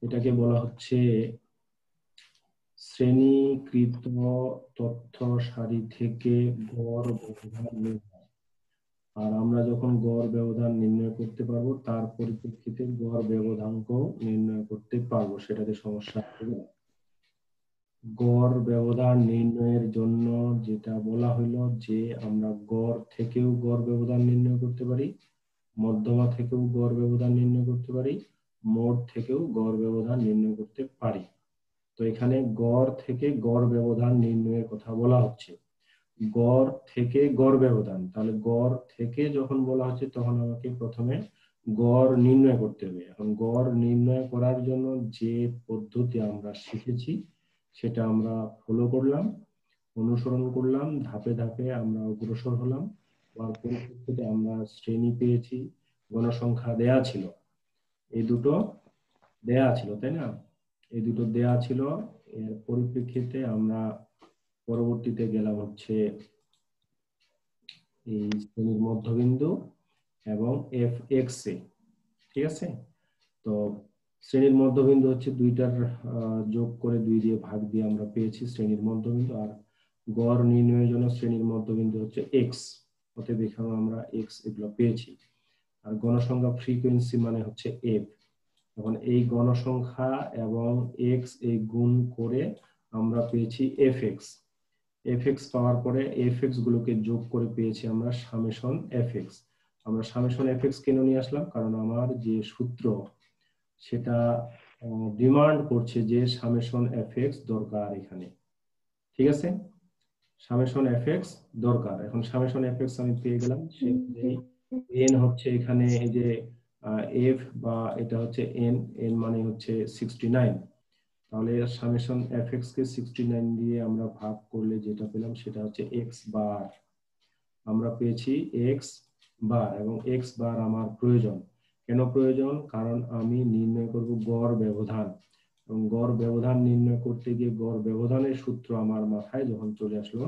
এটাকে বলা হচ্ছে শ্রেণীকৃত তথ্য সারি থেকে গড় ব্যবধান নির্ণয়। আর আমরা যখন গড় ব্যবধান নির্ণয় করতে পারবো তার পরিপ্রেক্ষিতে গড় ব্যবধানক নির্ণয় করতে পারবো, সেটাতে সমস্যা হবে না। গড় ব্যবধান নির্ণয়ের জন্য যেটা বলা হলো যে আমরা গড় থেকেও গড় ব্যবধান নির্ণয় করতে পারি, মধ্যমা থেকেও গড় ব্যবধান নির্ণয় করতে পারি, মোড থেকেও গড় ব্যবধান নির্ণয় করতে পারি। তো এখানে গড় থেকে গড় ব্যবধান নির্ণয়ের কথা বলা হচ্ছে। গড় থেকে গড় ব্যবধান, তাহলে গড় থেকে যখন বলা হচ্ছে তখন আমাকে প্রথমে গড় নির্ণয় করতে হবে। এখন গড় নির্ণয় করার জন্য যে পদ্ধতি আমরা শিখেছি সেটা আমরা ফলো করলাম, অনুসরণ করলাম, ধাপে ধাপে আমরা অগ্রসর হলাম। তার পরিপ্রেক্ষিতে আমরা শ্রেণী পেয়েছি, গণসংখ্যা দেয়া ছিল, এই দুটো দেয়া ছিল, তাই না? এই দুটো দেয়া ছিল। এর পরিপ্রেক্ষিতে আমরা পরবর্তীতে গেলাম হচ্ছে এই শ্রেণীর মধ্যবিন্দু এবং f(x) এ। ঠিক আছে? তো শ্রেণীর মধ্যবিন্দু হচ্ছে দুইটার যোগ করে 2 দিয়ে ভাগ দিয়ে আমরা পেয়েছি শ্রেণীর মধ্যবিন্দু, আর গড় নির্ণয়ের জন্য শ্রেণীর মধ্যবিন্দু হচ্ছে x, অতএব এখানে আমরা x এগুলো পেয়েছি। আর গণসংখ্যা ফ্রিকোয়েন্সি মানে হচ্ছে f। এখন এই গণসংখ্যা এবং x এই গুণ করে আমরা পেয়েছি fx। fx পাওয়ার পরে fx গুলোকে যোগ করে পেয়েছি আমরা সামেশন fx। আমরা সামেশন fx কেন নিয়ে আসলাম? কারণ আমার যে সূত্র সেটা ডিমান্ড করছে যে সামেশন fx দরকার এখানে। ঠিক আছে? সামেশন fx দরকার। এখন সামেশন fx আমি পেয়ে গেলাম, সেই n হচ্ছে এখানে এই যে f বা এটা হচ্ছে n মানে হচ্ছে 69। তাহলে সামেশন fx কে 69 দিয়ে আমরা ভাগ করলে যেটা পেলাম সেটা হচ্ছে x বার। আমরা পেয়েছি x বার, এবং x বার আমার প্রয়োজন। কেন প্রয়োজন? কারণ আমি নির্ণয় করব গড় ব্যবধান, এবং গড় ব্যবধান নির্ণয় করতে গিয়ে গড় ব্যবধানের সূত্র আমার মাথায় যখন চলে আসলো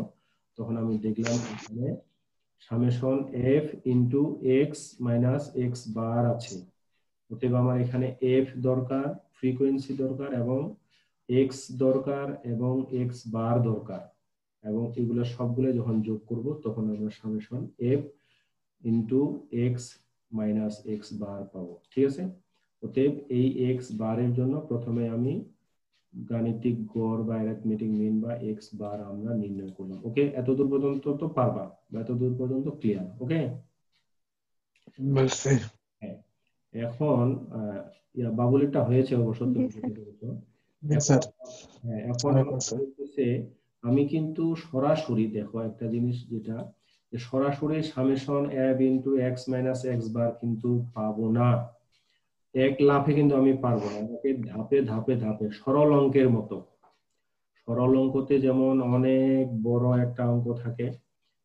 তখন আমি দেখলাম এখানে summation f into x minus x বার আছে। অতএব আমার এখানে f দরকার, ফ্রিকোয়েন্সি দরকার, এবং x দরকার, এবং x বার দরকার, এবং এগুলো সবগুলো যখন যোগ করব তখন আমরা summation f into x minus x বার পাবো। ঠিক আছে? অতএব এই x বারের জন্য প্রথমে আমি গাণিতিক গড় বা অ্যারিথমেটিক মিন বা x বার আমরা নির্ণয় করলাম। ওকে, এতদূর পর্যন্ত তো পারবা, বা এতদূর পর্যন্ত ক্লিয়ার? ওকে, হ্যাঁ। এখন বাবুলেরটা হয়েছে অবশ্য, হ্যাঁ। এখন বলতেছে আমি কিন্তু সরাসরি, দেখো একটা জিনিস যেটা, সরাসরি summation f into x minus x বার কিন্তু পাবো না, এক লাফে কিন্তু আমি পারবো না। আমাকে ধাপে ধাপে ধাপে, সরল অঙ্কের মতো। সরল অঙ্কতে যেমন অনেক বড় একটা অঙ্ক থাকে,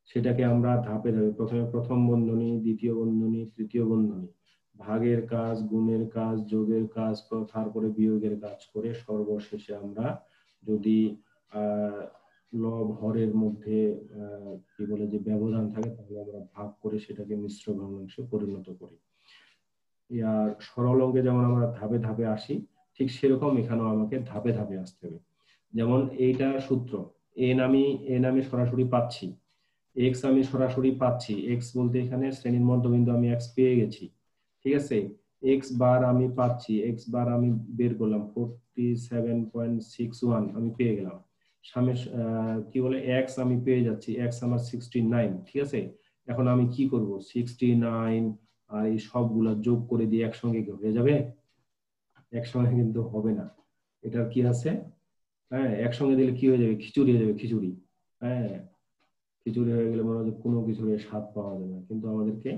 সেটাকে আমরা ধাপে ধাপে, প্রথমে প্রথম বন্ধনী, দ্বিতীয় বন্ধনী, তৃতীয় বন্ধনী, ভাগের কাজ, গুণের কাজ, যোগের কাজ, তারপরে বিয়োগের কাজ করে সর্বশেষে আমরা যদি লব হরের মধ্যে কি বলে যে ব্যবধান থাকে তাহলে আমরা ভাগ করে সেটাকে মিশ্র ভগ্নাংশে পরিণত করি। আর সরল অঙ্কে যেমন আমরা ধাপে ধাপে আসি, ঠিক সেরকম এখানেও আমাকে ধাপে ধাপে আসতে হবে। যেমন এইটা সূত্র, এন আমি সরাসরি পাচ্ছি, এক্স আমি সরাসরি পাচ্ছি, এক্স বলতে এখানে শ্রেণীর মধ্যবিন্দু আমি এক্স পেয়ে গেছি। ঠিক আছে? এক্স বার আমি পাচ্ছি, এক্স বার আমি বের করলাম 47.61 আমি পেয়ে গেলাম। সামনে কি বলে এক্স আমি পেয়ে যাচ্ছি, এক্স আমার 69। ঠিক আছে? এখন আমি কি করব? 69 আর এই সবগুলা যোগ করে দিয়ে একসঙ্গে হয়ে যাবে? একসঙ্গে কিন্তু হবে না। এটার কি আছে, হ্যাঁ, একসঙ্গে দিলে কি হয়ে যাবে? খিচুড়ি হয়ে যাবে, খিচুড়ি। হ্যাঁ, খিচুড়ি হয়ে গেলে মনে হয় কোনো কিছুর স্বাদ পাওয়া যাবে না। কিন্তু আমাদেরকে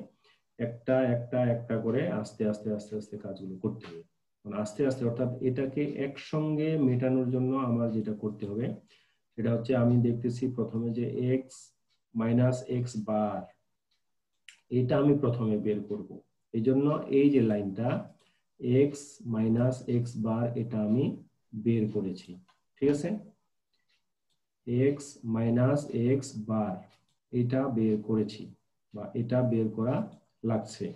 একটা একটা একটা করে আস্তে আস্তে আস্তে আস্তে কাজগুলো করতে হবে। আস্তে আস্তে অর্থাৎ এটাকে একসঙ্গে মেটানোর জন্য আমার যেটা করতে হবে সেটা হচ্ছে, আমি দেখতেছি প্রথমে যে এক্স মাইনাস এক্স বার, এটা আমি প্রথমে বের করব। এই জন্য এই যে লাইনটা এক্স মাইনাস এক্স বার, এটা আমি বের করেছি। ঠিক আছে? এক্স মাইনাস এক্স বার এটা বের করেছি, বা এটা বের করা লাগছে।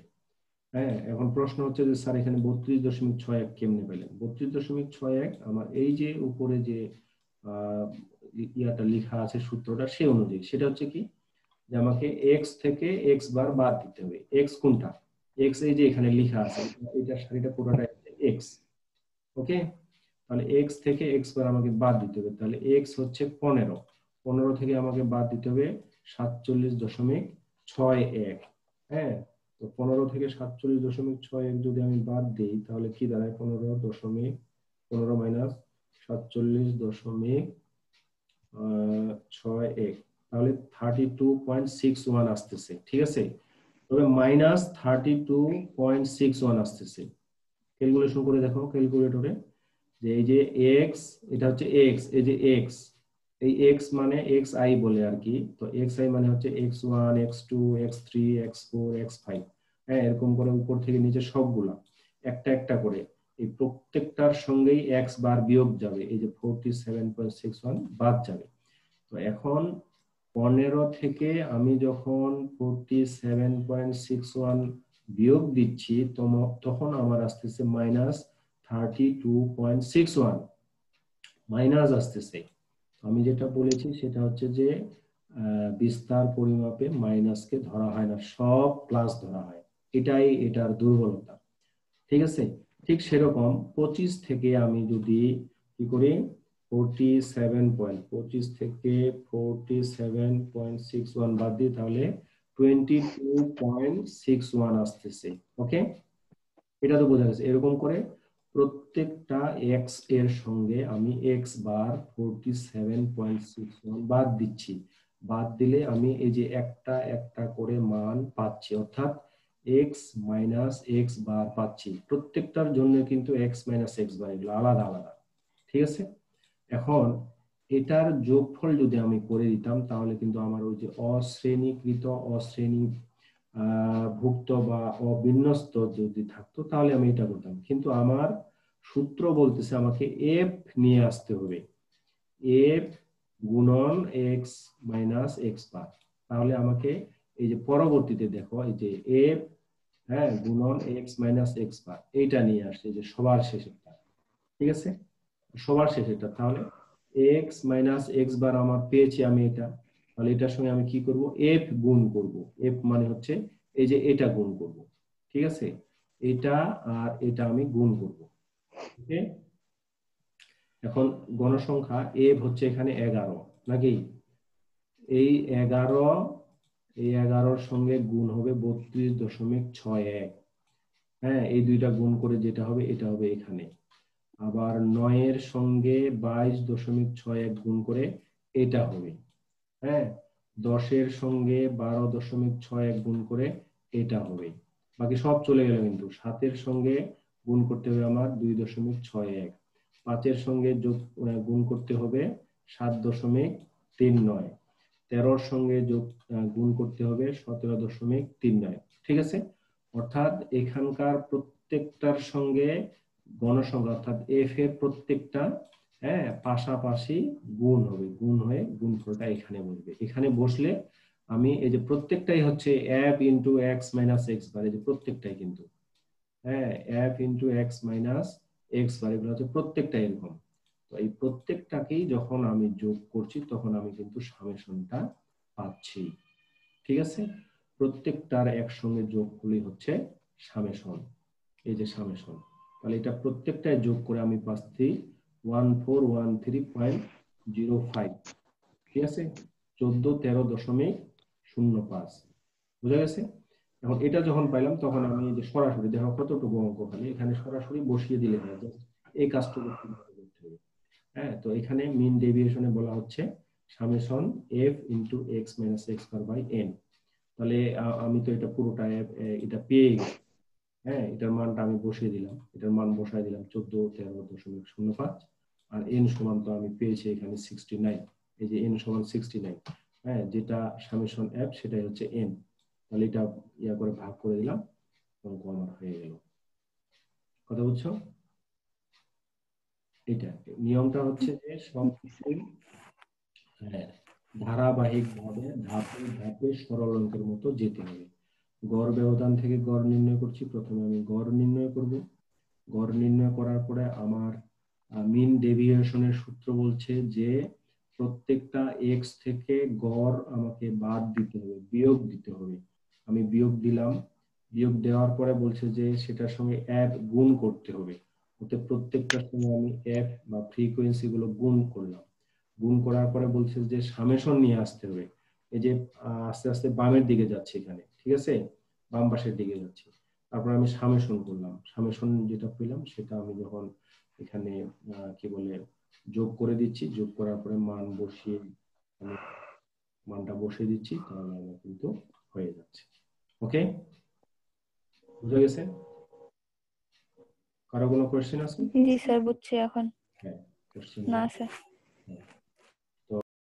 হ্যাঁ, এখন প্রশ্ন হচ্ছে যে স্যার এখানে 32.61 কেমনে পেলেন? 32.61 আমার এই যে উপরে যে আহ ইয়াটা লেখা আছে সূত্রটা সে অনুযায়ী, সেটা হচ্ছে কি যে আমাকে এক্স থেকে এক্স বার বাদ দিতে হবে। এক্স কোনটা? এক্স এই যে এখানে লেখা আছে, এটা এটা পুরোটা এক্স। ওকে, তাহলে এক্স থেকে এক্স বার আমাকে বাদ দিতে হবে। তাহলে এক্স হচ্ছে 15, 15 থেকে আমাকে বাদ দিতে হবে 47.61। হ্যাঁ, তো 15 থেকে 47.61 যদি আমি বাদ দিই তাহলে কি দাঁড়ায়? 15 মাইনাস 47.61, তাহলে 32.61 আসতেছে। ঠিক আছে, তবে মাইনাস 32.61 আসতেছে। ক্যালকুলেশন করে দেখো ক্যালকুলেটরে, যে এই যে এক্স, এটা হচ্ছে এক্স, এই যে এক্স, এই এক্স মানে এক্স আই বলে আর কি। তো এক্স আই মানে হচ্ছে x1 x2 x3 x4 x5। হ্যাঁ, এরকম করে উপর থেকে নিচে সবগুলা একটা একটা করে এই প্রত্যেকটার সঙ্গেই এক্স বার বিয়োগ যাবে, এই যে 47.61 বাদ যাবে। তো এখন 15 থেকে আমি যখন 47.61 বিয়োগ দিচ্ছি তখন আমার আসতেছে মাইনাস 32.61 মাইনাস আসতেছে। আমি যেটা বলেছি সেটা হচ্ছে যে বিস্তার পরিমাপে মাইনাসকে ধরা হয় না, সব প্লাস ধরা হয়। এটাই এটার দুর্বলতা। ঠিক আছে, ঠিক সেরকম 25 থেকে আমি যদি কি করি 25 থেকে 47.61 বাদ দিই তাহলে 22.61 আসতেছে। ওকে, এটা তো বোঝা গেছে। এরকম করে প্রত্যেকটা এক্স এর সঙ্গে আমি এক্স বার 47.61 বাদ দিচ্ছি। বাদ দিলে আমি এই যে একটা একটা করে মান পাচ্ছি, অর্থাৎ এক্স মাইনাস এক্স বার পাচ্ছি। প্রত্যেকটার জন্য কিন্তু এক্স মাইনাস এক্স বার এগুলো আলাদা আলাদা। ঠিক আছে, এখন এটার যোগফল যদি আমি করে দিতাম তাহলে কিন্তু আমার ওই যে অশ্রেণীকৃত অশ্রেণী ভুক্ত বা অবিন্যস্ত যদি থাকতো তাহলে আমি এটা করতাম, কিন্তু আমার সূত্র বলতেছে আমাকে এফ নিয়ে আসতে হবে। এফ গুণন এক্স মাইনাস এক্স বার। তাহলে আমাকে এই যে পরবর্তীতে দেখো এই যে এফ, হ্যাঁ, গুণন এক্স মাইনাস এক্স বার, এইটা নিয়ে আসছে যে সবার শেষেরটা। ঠিক আছে, সবার শেষেরটা। তাহলে এক্স মাইনাস এক্স বার আমার পেয়েছি আমি এটা, তাহলে এটার সঙ্গে আমি কি করব? এফ গুণ করব। এফ মানে হচ্ছে এই যে এটা গুণ করব। ঠিক আছে, এটা আর এটা আমি গুণ করব। ওকে, এখন গণসংখ্যা এফ হচ্ছে এখানে 11 নাকি? এই 11, এই 11-র সঙ্গে গুণ হবে 32.61। হ্যাঁ, এই দুইটা গুণ করে যেটা হবে এটা হবে এখানে। আবার 9-এর সঙ্গে 22.61 গুণ করে এটা হবে। হ্যাঁ, 10-এর সঙ্গে 12.61 গুণ করে এটা হবে। বাকি সব চলে গেল, কিন্তু 7-এর সঙ্গে গুণ করতে হবে আমার 2.61। 5-এর সঙ্গে গুণ করতে হবে 7.39। 13-র সঙ্গে গুণ করতে হবে 17.39। ঠিক আছে, অর্থাৎ এখানকার প্রত্যেকটার সঙ্গে গণসংখ্যা অর্থাৎ এফ এর প্রত্যেকটা, হ্যাঁ, পাশাপাশি গুণ হবে, গুণ হয়ে গুণফলটা এখানে বসবে। এখানে বসলে আমি এই যে প্রত্যেকটাই হচ্ছে F into x minus x bar, এই যে প্রত্যেকটাই কিন্তু, হ্যাঁ, F into x minus x bar, এগুলো হচ্ছে প্রত্যেকটাই এরকম। তো এই প্রত্যেকটাকেই যখন আমি যোগ করছি তখন আমি কিন্তু সামেশনটা পাচ্ছি। ঠিক আছে, প্রত্যেকটার একসঙ্গে যোগ করলেই হচ্ছে সামেশন। এই যে সামেশন, তাহলে এটা প্রত্যেকটাই যোগ করে আমি পাচ্ছি 1413.05। ঠিক আছে, 1413.05 বুঝা গেছে। এখন এটা যখন পাইলাম তখন আমি এই যে সরাসরি দেখো কতটুকু অঙ্ক, খালি এখানে সরাসরি বসিয়ে দিলে হয়, জাস্ট এই কাজটুকু কিভাবে করতে হবে। হ্যাঁ, তো এখানে মিন ডেভিয়েশনে বলা হচ্ছে summation f into x minus x bar by n. তাহলে আমি তো এটা পুরোটা এটা পেয়ে গেছি। হ্যাঁ, এটার মানটা আমি বসিয়ে দিলাম, এটার মান বসাই দিলাম 1413.05। আর এন সমান তো আমি পেয়েছি এখানে 69। এই যে এন সমান 69, হ্যাঁ, যেটা সামেশন এফ সেটাই হচ্ছে এন। তাহলে এটা ইয়া করে ভাগ করে দিলাম, অঙ্ক আমার হয়ে গেল। কথা বুঝছো? এটা নিয়মটা হচ্ছে যে সবকিছুই, হ্যাঁ, ধারাবাহিক ভাবে ধাপে ধাপে সরল অঙ্কের মতো যেতে হবে। গড় ব্যবধান থেকে গড় নির্ণয় করছি। প্রথমে আমি গড় নির্ণয় করব। গড় নির্ণয় করার পরে আমার মিন ডেভিয়েশনের সূত্র বলছে যে প্রত্যেকটা এক্স থেকে গড় আমাকে বাদ দিতে হবে, বিয়োগ দিতে হবে। আমি বিয়োগ দিলাম। বিয়োগ দেওয়ার পরে বলছে যে সেটার সঙ্গে এফ গুণ করতে হবে। ওতে প্রত্যেকটার সঙ্গে আমি এফ বা ফ্রিকোয়েন্সি গুলো গুণ করলাম। গুণ করার পরে বলছে যে সামেশন নিয়ে আসতে হবে। এই যে আস্তে আস্তে বামের দিকে যাচ্ছে এখানে, ঠিক আছে, বাম পাশের দিকে যাচ্ছে। তারপর আমি সামেশন করলাম। সামেশন যেটা পেলাম সেটা আমি যখন এখানে কি বলে যোগ করে দিচ্ছি, যোগ করার পরে মান বসিয়ে আমি মানটা বসিয়ে দিচ্ছি, তাহলে আমার কিন্তু হয়ে যাচ্ছে। ওকে, বুঝা গেছে? কারো কোনো কোয়েশ্চেন আছে? জি স্যার, বুঝছি এখন। হ্যাঁ, কোয়েশ্চেন না বলো। স্যার। হ্যাঁ।